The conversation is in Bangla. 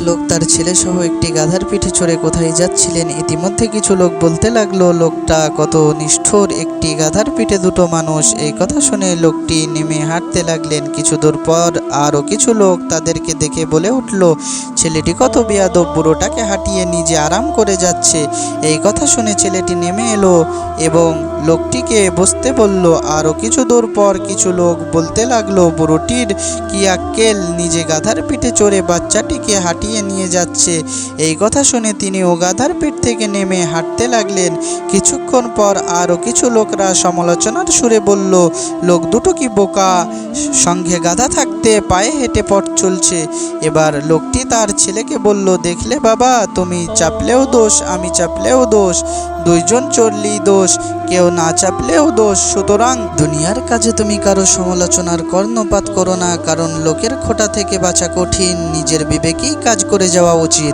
লোক তার ছেলেসহ একটি গাধার পিঠে চড়ে কোথায় যাচ্ছিলেন। ইতিমধ্যে কিছু লোক বলতে লাগলো, লোকটা কত নিষ্ঠুর, একটি গাধার পিঠে দুটো মানুষ। এই কথা শুনে লোকটি নেমে হাঁটতে লাগলেন। কিছু দূর পর আরও কিছু লোক তাদেরকে দেখে বলে উঠল, ছেলেটি কত বেয়াদব, বুড়োটাকে হাঁটিয়ে নিজে আরাম করে যাচ্ছে। এই কথা শুনে ছেলেটি নেমে এলো এবং লোকটিকে বসতে বলল। আরও কিছু দূর পর কিছু লোক বলতে লাগলো, বুড়োটির কি আক্কেল, নিজে গাধার পিঠে চড়ে বাচ্চাটিকে হাঁটিয়ে নিয়ে যাচ্ছে। এই কথা শুনে তিনিও গাধার পিঠ থেকে নেমে হাঁটতে লাগলেন। কিছুক্ষণ পর আরও কিছু লোকরা সমালোচনার সুরে বলল, লোক দুটো কি বোকা, সঙ্গে গাধা থাকতে পায়ে হেঁটে পথ চলছে। এবার লোকটি তার ছেলেকে বলল, দেখলে বাবা, তুমি চাপলেও দোষ, আমি চাপলেও দোষ, দুইজন চললেই দোষ, কেউ না চাপলেও দোষ। সুতরাং দুনিয়ার কাজে তুমি কারো সমালোচনার কর্ণপাত করো না, কারণ লোকের খোঁটা থেকে বাঁচা কঠিন, নিজের বিবেকেই কাজ করে যাওয়া উচিত।